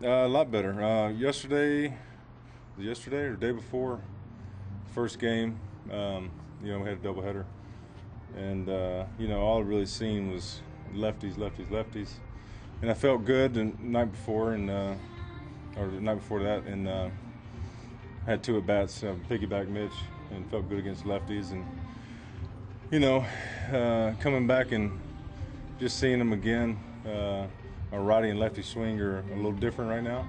A lot better. Yesterday or the day before, first game, we had a doubleheader, and all I really seen was lefties, lefties, lefties, and I felt good the night before, or the night before that, and had two at bats, piggyback Mitch, and felt good against lefties, and coming back and just seeing them again. My righty and lefty swing are a little different right now.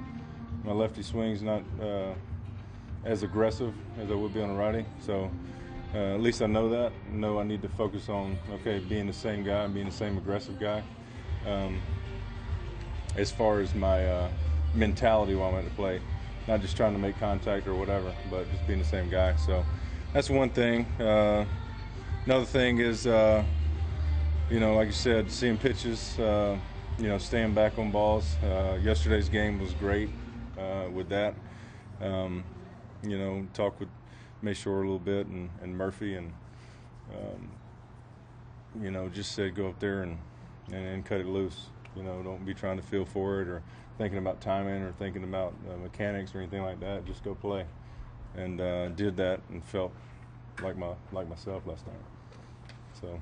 My lefty swing's not as aggressive as I would be on a righty, so at least I know that. I know I need to focus on being the same guy, being the same aggressive guy. As far as my mentality while I'm at the plate, not just trying to make contact or whatever, but just being the same guy. So that's one thing. Another thing is, like you said, seeing pitches. Staying back on balls. Yesterday's game was great with that. Talk with Mayshore a little bit and Murphy, and just said go up there and cut it loose. Don't be trying to feel for it or thinking about timing or thinking about mechanics or anything like that. Just go play, and did that and felt like myself last night. So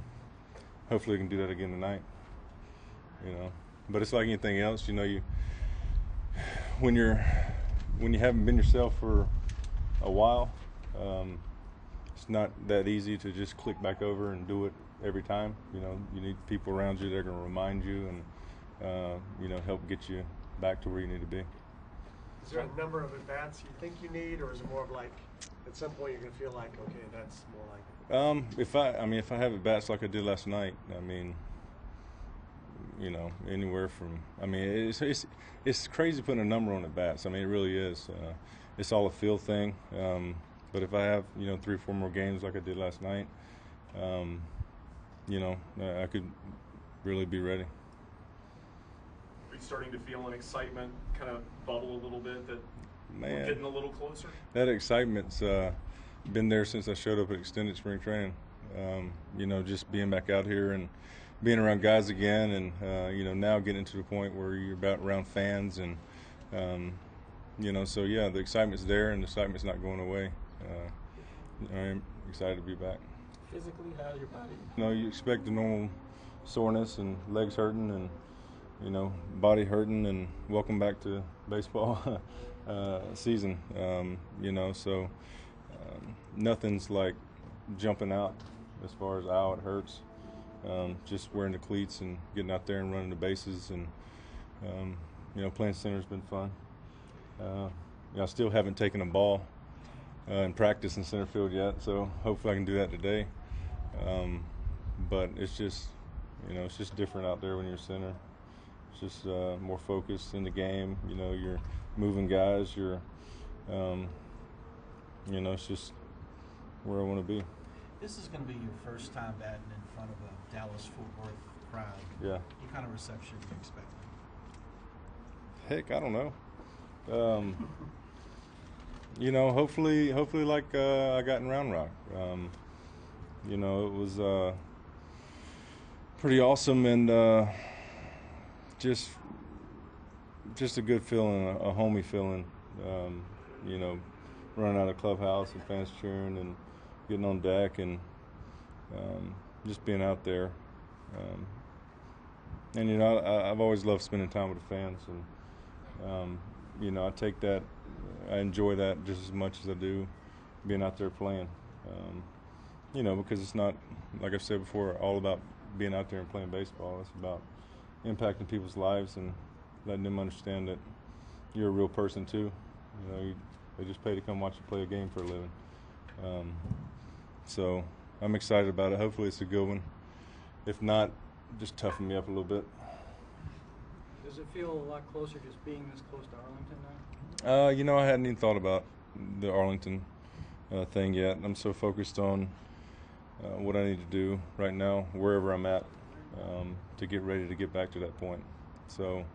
hopefully we can do that again tonight. But it's like anything else. When you haven't been yourself for a while, it's not that easy to just click back over and do it every time. You need people around you that are going to remind you and help get you back to where you need to be. Is there a number of at-bats you think you need, or is it more of like at some point you're going to feel like, okay, that's more like it? If I have at-bats like I did last night, anywhere from, it's crazy putting a number on the bats. It really is. It's all a feel thing. But if I have, 3 or 4 more games like I did last night, I could really be ready. Are you starting to feel an excitement kind of bubble a little bit that we're getting a little closer? That excitement's been there since I showed up at extended spring training. Just being back out here and being around guys again, and now getting to the point where you're around fans, and so yeah, the excitement's there, and the excitement's not going away. I'm excited to be back. Physically, how's your body? You expect the normal soreness and legs hurting and body hurting, and welcome back to baseball season. So nothing's like jumping out as far as how it hurts. Just wearing the cleats and getting out there and running the bases, and playing center's been fun. I still haven't taken a ball in practice in center field yet, so hopefully I can do that today. But it's just different out there when you're center. It's just more focused in the game. You're moving guys. It's just where I want to be. This is going to be your first time batting in front of a Dallas-Fort Worth crowd. Yeah. What kind of reception do you expect? Heck, I don't know. Hopefully like I got in Round Rock. It was pretty awesome, and just a good feeling, a homey feeling. Running out of Clubhouse and fans cheering and getting on deck, and just being out there. I've always loved spending time with the fans, and I take that, I enjoy that just as much as I do being out there playing. Because it's not, like I've said before, all about being out there and playing baseball. It's about impacting people's lives and letting them understand that you're a real person too. They just pay to come watch you play a game for a living. So I'm excited about it. Hopefully it's a good one. If not, just toughen me up a little bit. Does it feel a lot closer just being this close to Arlington now? I hadn't even thought about the Arlington thing yet. I'm so focused on what I need to do right now, wherever I'm at, to get ready to get back to that point. So,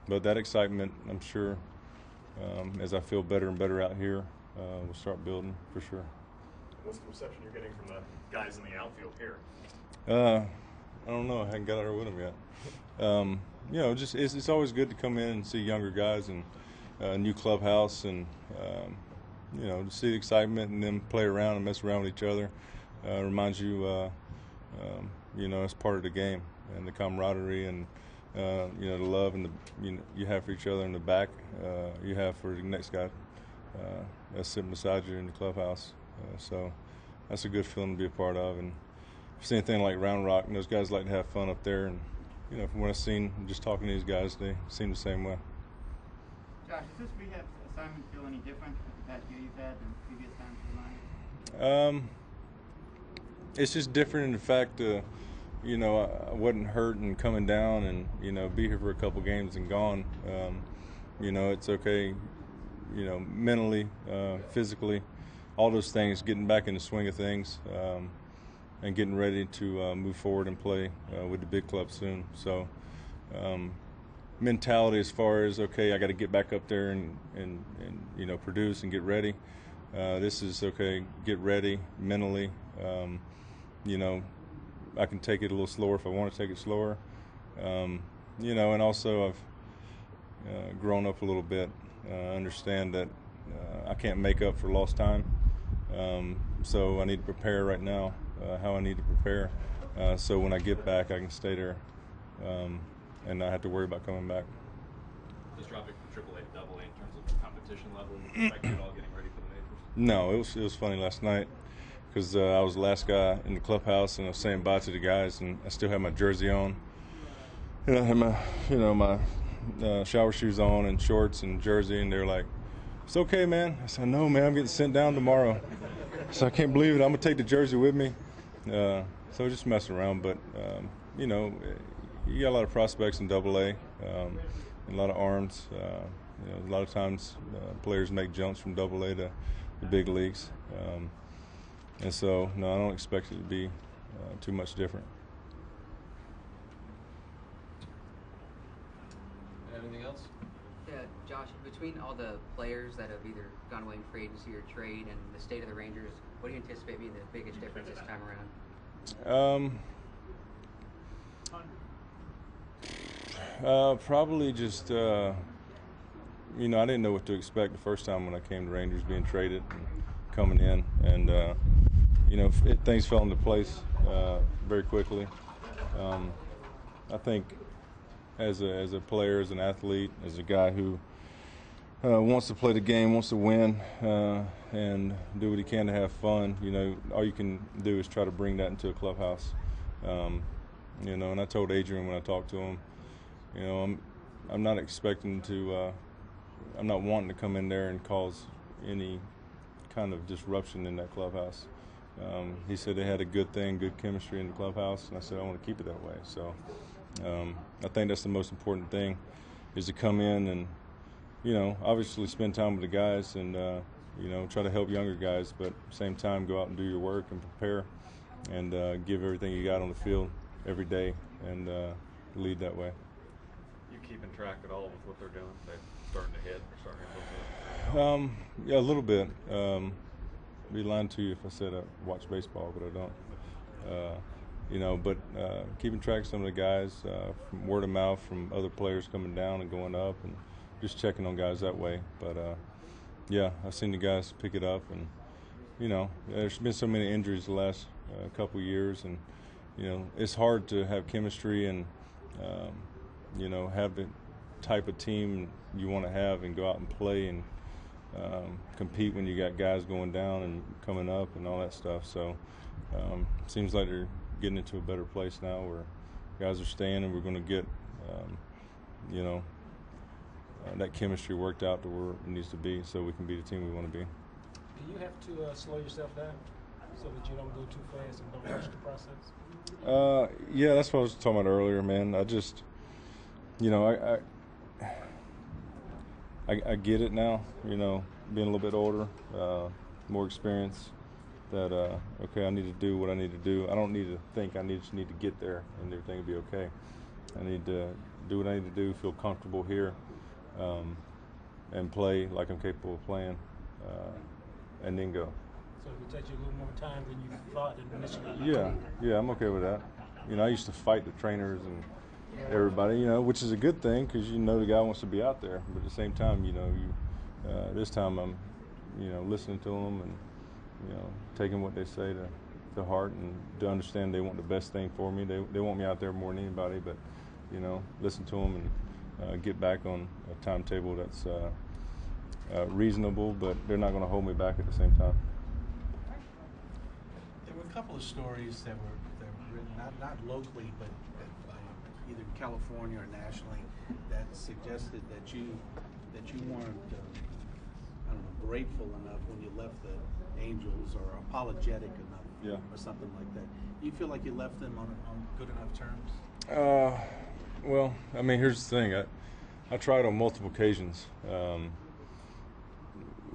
but that excitement, I'm sure, as I feel better and better out here, we'll start building for sure. What's the reception you're getting from the guys in the outfield here? I don't know. I haven't got out there with them yet. You know, just it's always good to come in and see younger guys and a new clubhouse and you know, to see the excitement and them play around and mess around with each other. Reminds you, you know, it's part of the game and the camaraderie and you know, the love and you have for each other in the back. You have for the next guy that's sitting beside you in the clubhouse. So that's a good feeling to be a part of. And if it's anything like Round Rock, and those guys like to have fun up there. And you know, from what I've seen, just talking to these guys, they seem the same way. Josh, does this rehab assignment feel any different the past year you've had than previous times for the Lions? It's just different in the fact, you know, I wasn't hurt and coming down, and you know, be here for a couple games and gone. You know, it's okay. You know, mentally, physically, all those things, getting back in the swing of things, and getting ready to move forward and play with the big club soon. So, mentality as far as, okay, I got to get back up there and you know, produce and get ready. This is, okay, get ready mentally. You know, I can take it a little slower if I want to take it slower. You know, and also I've grown up a little bit. Understand that I can't make up for lost time. So I need to prepare right now how I need to prepare. So when I get back, I can stay there and not have to worry about coming back. Just dropping from AAA to AA in terms of the competition level, affect you at all getting ready for the majors? No, it was funny last night because I was the last guy in the clubhouse and I was saying bye to the guys, and I still had my jersey on. And I had my shower shoes on and shorts and jersey, and they're like, "It's okay, man." I said, "No, man, I'm getting sent down tomorrow." So I can't believe it. I'm gonna take the jersey with me. So just messing around, but you know, you got a lot of prospects in AA, and a lot of arms. You know, a lot of times players make jumps from AA to the big leagues, and so no, I don't expect it to be too much different. Anything else? Yeah, Josh, between all the players that have either gone away in free agency or trade and the state of the Rangers, what do you anticipate being the biggest difference this time around? Probably just, you know, I didn't know what to expect the first time when I came to Rangers, being traded and coming in, and you know, things fell into place very quickly. I think as a player, as an athlete, as a guy who wants to play the game, wants to win, and do what he can to have fun, you know, all you can do is try to bring that into a clubhouse. You know, and I told Adrian when I talked to him, you know, I'm not expecting to, I'm not wanting to come in there and cause any kind of disruption in that clubhouse. He said they had a good thing, good chemistry in the clubhouse, and I said I want to keep it that way. So I think that's the most important thing, is to come in and, you know, obviously spend time with the guys and, you know, try to help younger guys, but at the same time go out and do your work and prepare and give everything you got on the field every day and lead that way. You keeping track at all with what they're doing? They starting to hit or starting to look good? Yeah, a little bit. I'd be lying to you if I said I watch baseball, but I don't. You know, but keeping track of some of the guys from word of mouth, from other players coming down and going up, and just checking on guys that way. But yeah, I've seen the guys pick it up, and you know, there's been so many injuries the last couple of years, and you know, it's hard to have chemistry and you know, have the type of team you want to have and go out and play and compete when you got guys going down and coming up and all that stuff. So seems like they're getting into a better place now where guys are staying, and we're going to get you know, that chemistry worked out to where it needs to be, so we can be the team we want to be. Do you have to slow yourself down so that you don't go too fast and don't rush the process? Yeah, that's what I was talking about earlier, man. I just, you know, I get it now, you know, being a little bit older, more experience, that, okay, I need to do what I need to do. I don't need to think I just need to get there and everything will be okay. I need to do what I need to do, feel comfortable here, and play like I'm capable of playing, and then go. So it will take you a little more time than you thought initially? Yeah, I'm okay with that. I used to fight the trainers and everybody, which is a good thing because the guy wants to be out there. But at the same time, this time I'm, listening to them and, taking what they say to heart and to understand they want the best thing for me. They want me out there more than anybody, but, listen to them and get back on a timetable that's reasonable, but they're not going to hold me back at the same time. There were a couple of stories that were written not locally, but by either California or nationally, that suggested that you weren't grateful enough when you left the Angels, or apologetic enough, or something like that. Do you feel like you left them on good enough terms? Well, here's the thing. I tried on multiple occasions,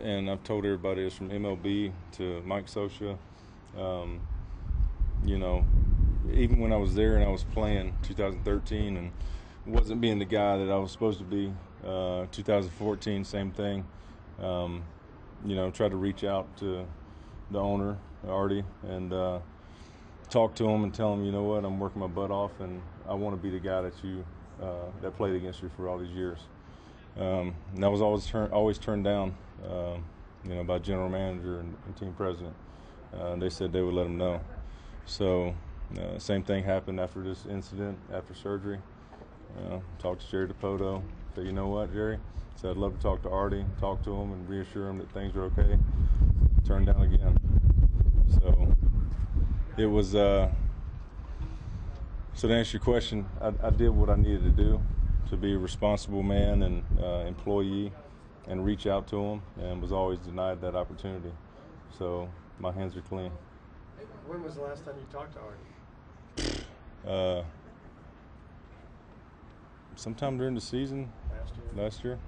and I've told everybody it's from MLB to Mike Scioscia. Even when I was there and I was playing 2013 and wasn't being the guy that I was supposed to be, 2014, same thing. Tried to reach out to the owner, Artie, and talk to him and tell him, what, I'm working my butt off and I want to be the guy that played against you for all these years. And I was always turned down, by general manager and team president. They said they would let him know. So same thing happened after this incident, after surgery. Talked to Jerry Dipoto. Said, you know what, Jerry? Said, I'd love to talk to Artie, talk to him and reassure him that things are okay. Turned down again. So it was, so to answer your question, I did what I needed to do to be a responsible man and employee and reach out to him, and was always denied that opportunity. So my hands are clean. When was the last time you talked to Artie? Sometime during the season. Last year? Last year.